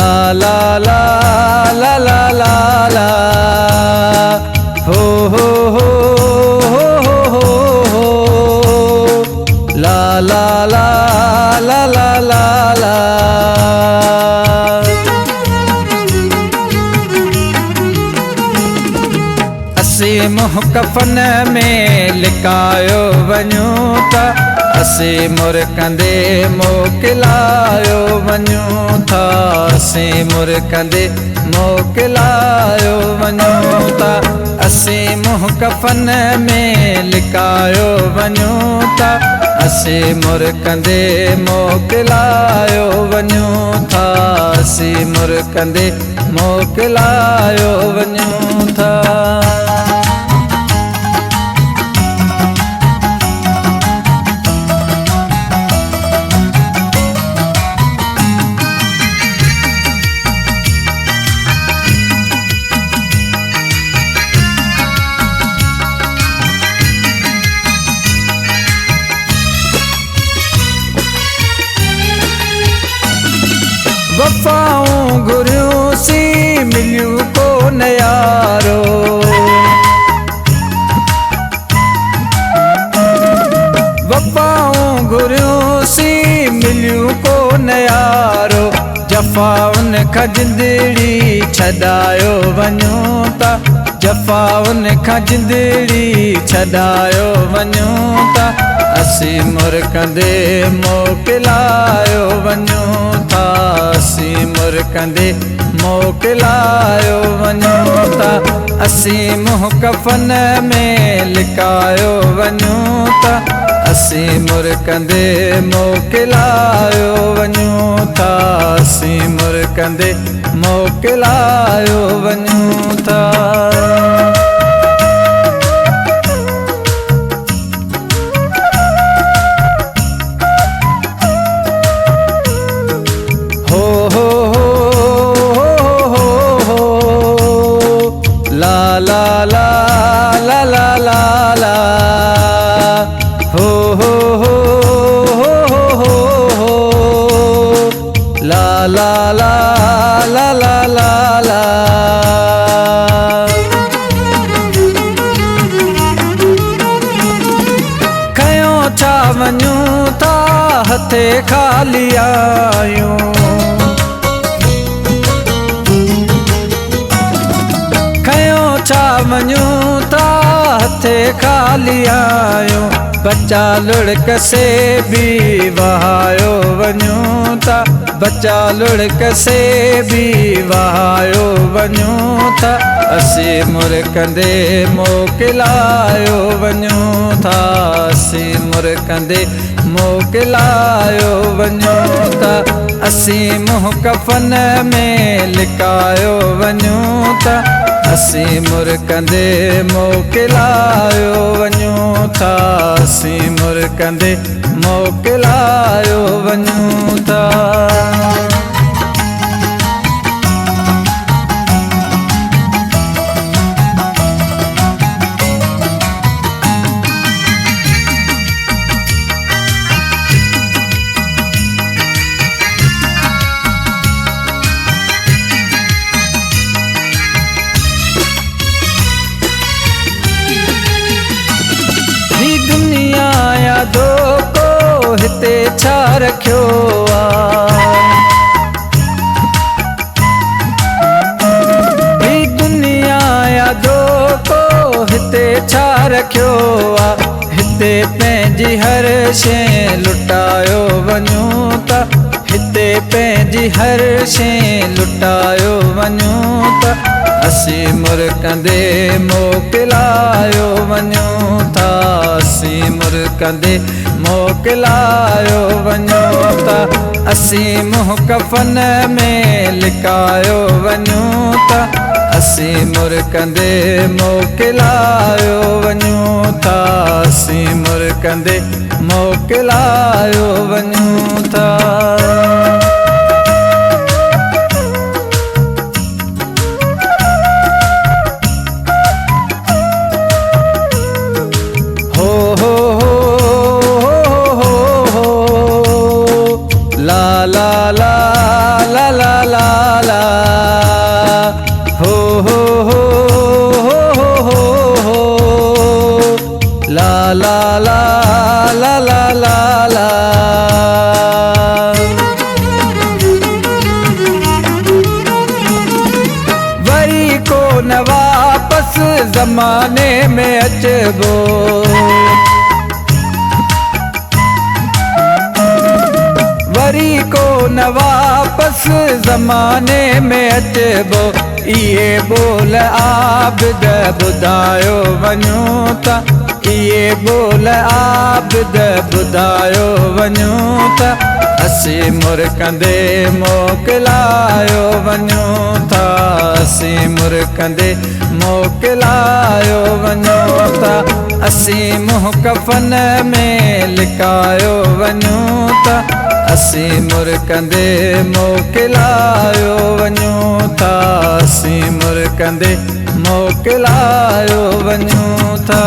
ला ला ला ला ला ला ला हो हो हो हो हो हो ला ला ला ला ला ला ला। असी मुँह कफन में लिकायो वञूं था, असी मुर कंदे मोकिलायो वञूं था, असी मुर कंदे मोकिलायो वञूं था। असी मुँह कफन में लिकायो वञूं था, असी मुर कंदे मोकिलायो वञूं था, असी मुर कंदे मोकिलायो वञूं था। वफ़ाऊं घुरियूं सी मिलियूं कोन यारो, वफ़ाऊं घुरियूं सी मिलियूं कोन यारो, जफ़ाउन खां जिंदड़ी छॾायो वञूं था, जफ़ाउन खां जिंदड़ी छॾायो वञूं था। असी मुर कंदे मोकिलायो वञूं था, असी मुर कंदे मोकिलायो वञूं था। असी मुँह कफन में लिकायो वञूं था, असी मुर कंदे मोकिलायो वञूं था, असी मुर कंदे मोकिलायो वञूं था। ला ला ला ला ला ला ला हो हो हो हो हो हो ला ला ला ला ला ला ला। खयों छा वञूं था हथे खाली आयूं, छा वञूं था हथे खाली आयूं, बच्चा लुढ़क से भी वहायो वञूं था, बच्चा लुढ़क से भी वहायो वञूं था। असी मुर कंदे मोकिलायो वञूं था, असी मुर कंदे मोकिलायो वञूं था। असी मुँह कफन में लिकायो वञूं था, असी मुर कंदे मोकिलायो वञूं था, असी मुर कंदे मोकिलायो वञूं था। यादो को हिते छा रखियो ही दुनिया यादो को हिते छा रखियो हिते पंहिंजी हर शइ लुटायो वञूं था, हिते पंहिंजी हर शइ लुटायो वञूं था। असी मुर कंदे मोकिलायो वञूं था, असी मुर कंदे मोकिलायो वञूं था। असी मुँह कफन में लिकायो वञूं था, असी मुर कंदे मोकिलायो वञूं था, असी मुर कंदे मोकिलायो वञूं था। ला ला ला ला ला ला ला हो हो हो हो हो हो ला ला ला ला ला ला ला। वरी को न वापस ज़माने में अचबो, वरी को न वापस ज़माने में अचबो। इहे बोल आबिद ॿुधायो वञूं था, इहे बोल आबिद ॿुधायो वञूं था। असीं मुर्कंदे मोकिलायो वञूं था, असीं मुर्कंदे मोकिलायो वञूं था। असीं मुंहुं कफ़न में लिकायो वञूं था, असीं मुर्कंदे मोकिलायो वञूं था, असीं मुर्कंदे मोकिलायो वञूं था।